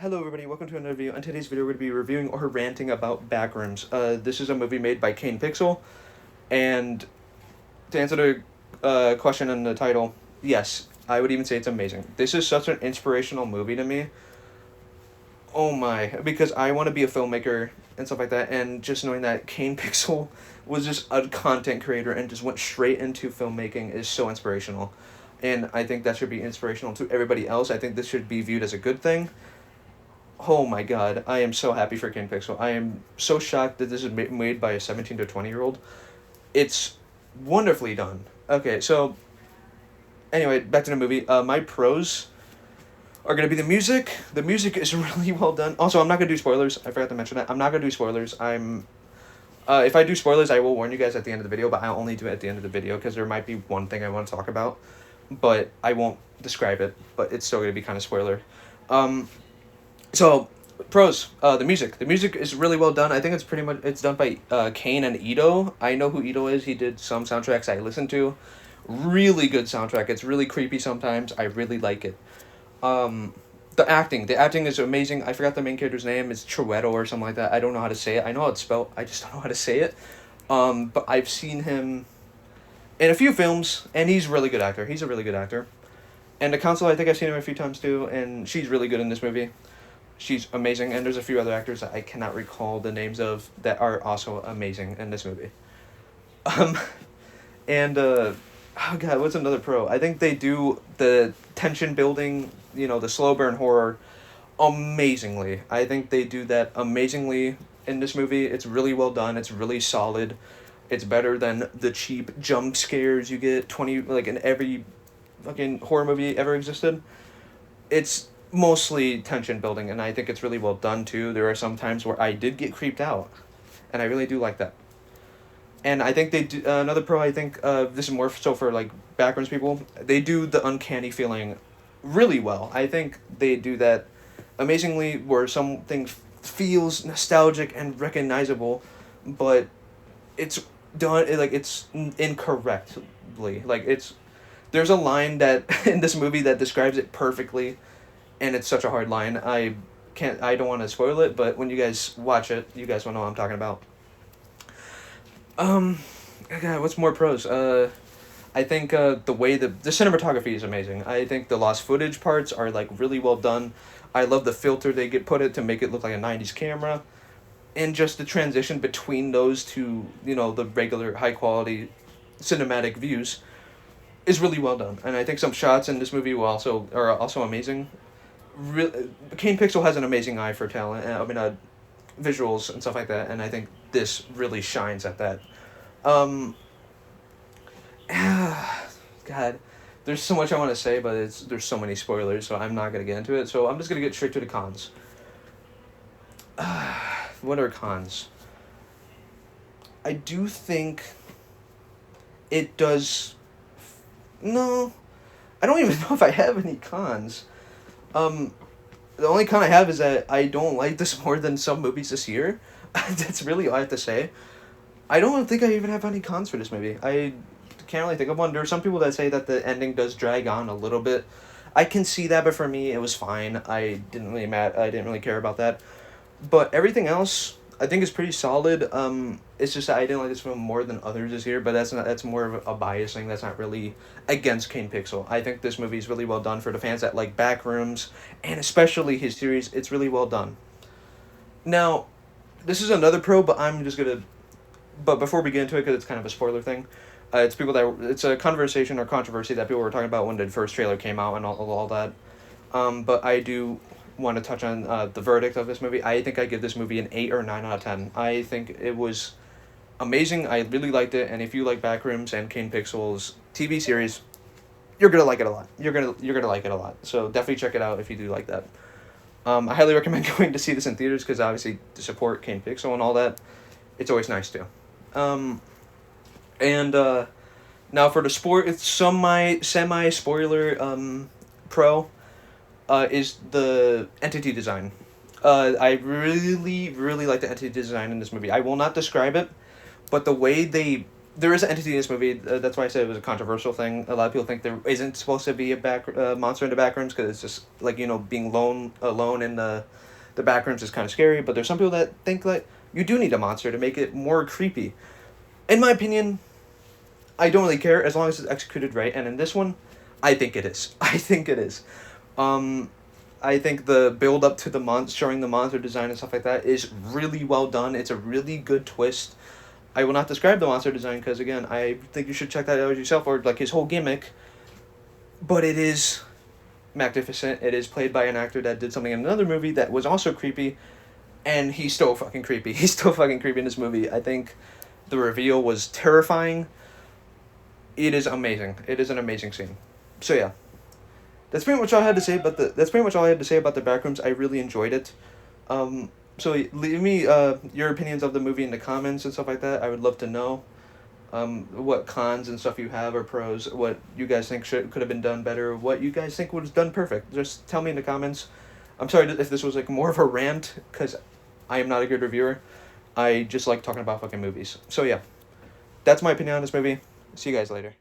Hello everybody, welcome to another video. In today's video we're going to be reviewing or ranting about Backrooms. This is a movie made by Kane Pixel, and to answer the question in the title, yes, I would even say it's amazing. This is such an inspirational movie to me. Oh my, because I want to be a filmmaker and stuff like that, and just knowing that Kane Pixel was just a content creator and just went straight into filmmaking is so inspirational. And I think that should be inspirational to everybody else. I think this should be viewed as a good thing. Oh my god, I am so happy for Kane Pixel. I am so shocked that this is made by a 17 to 20-year-old. It's wonderfully done. Okay, so anyway, back to the movie. My pros are going to be the music. The music is really well done. Also, I'm not going to do spoilers. I forgot to mention that. I'm not going to do spoilers. If I do spoilers, I will warn you guys at the end of the video, but I'll only do it at the end of the video because there might be one thing I want to talk about, but I won't describe it, but it's still going to be kind of spoiler. So, pros, the music. The music is really well done. I think it's done by Kane and Ito. I know who Ito is. He did some soundtracks I listened to. Really good soundtrack. It's really creepy sometimes. I really like it. The acting is amazing. I forgot the main character's name. It's Truetto or something like that. I don't know how to say it. I know how it's spelled. I just don't know how to say it. But I've seen him in a few films, and he's a really good actor. He's a really good actor. And the console, I think I've seen him a few times too, and she's really good in this movie. She's amazing, and there's a few other actors that I cannot recall the names of that are also amazing in this movie. Um, oh god, what's another pro? I think they do the tension building, the slow burn horror, amazingly. I think they do that amazingly in this movie. It's really well done. It's really solid. It's better than the cheap jump scares you get in every fucking horror movie ever existed. It's mostly tension building, and I think it's really well done too. There are some times where I did get creeped out, and I really do like that. And I think they do another pro. I think this is more so for like Backrooms people. They do the uncanny feeling really well. I think they do that amazingly, where something feels nostalgic and recognizable, but it's done it's incorrectly. There's a line that in this movie that describes it perfectly, and it's such a hard line. I don't want to spoil it, but when you guys watch it, you guys will know what I'm talking about. Um, God, what's more pros? I think the way the cinematography is amazing. I think the lost footage parts are like really well done. I love the filter they get put it to make it look like a 90s camera, and just the transition between those two, the regular high quality cinematic views is really well done. And I think some shots in this movie are also amazing. Kane Pixel has an amazing eye for talent. Visuals and stuff like that, and I think this really shines at that. Um, God, there's so much I want to say, but there's so many spoilers, so I'm not gonna get into it. So I'm just gonna get straight to the cons. What are cons? I do think it does. No, I don't even know if I have any cons. The only con I have is that I don't like this more than some movies this year. That's really all I have to say. I don't think I even have any cons for this movie. I can't really think of one. There are some people that say that the ending does drag on a little bit. I can see that, but for me, it was fine. I didn't really care about that. But everything else, I think is pretty solid. It's just that I didn't like this film more than others this year, but that's more of a bias thing. That's not really against Kane Pixel. I think this movie is really well done for the fans that like Backrooms, and especially his series. It's really well done. Now, this is another pro, but But before we get into it, because it's kind of a spoiler thing, it's a conversation or controversy that people were talking about when the first trailer came out and all that. But I do want to touch on the verdict of this movie. I think I give this movie an 8 or 9 out of 10. I think it was amazing. I really liked it, and if you like Backrooms and Kane Pixels TV series, you're gonna like it a lot. You're gonna like it a lot. So definitely check it out if you do like that. I highly recommend going to see this in theaters because obviously to support Kane Pixel and all that, it's always nice to. And now for the sport, it's semi spoiler pro. Is the entity design. I really, really like the entity design in this movie. I will not describe it, but the way they there is an entity in this movie. That's why I said it was a controversial thing. A lot of people think there isn't supposed to be a monster in the Backrooms because it's just like, you know, being alone in the Backrooms is kind of scary. But there's some people that think like you do need a monster to make it more creepy. In my opinion, I don't really care as long as it's executed right. And in this one, I think it is. I think it is. Um, I think the build up to the showing the monster design and stuff like that is really well done. It's a really good twist. I will not describe the monster design because again, I think you should check that out yourself, or like his whole gimmick. But it is magnificent. It is played by an actor that did something in another movie that was also creepy, and he's still fucking creepy. He's still fucking creepy in this movie. I think the reveal was terrifying. It is amazing. It is an amazing scene. So yeah, that's pretty much all I had to say about the Backrooms. I really enjoyed it. So leave me your opinions of the movie in the comments and stuff like that. I would love to know what cons and stuff you have or pros. What you guys think could have been done better. What you guys think was done perfect. Just tell me in the comments. I'm sorry if this was like more of a rant because I am not a good reviewer. I just like talking about fucking movies. So yeah, that's my opinion on this movie. See you guys later.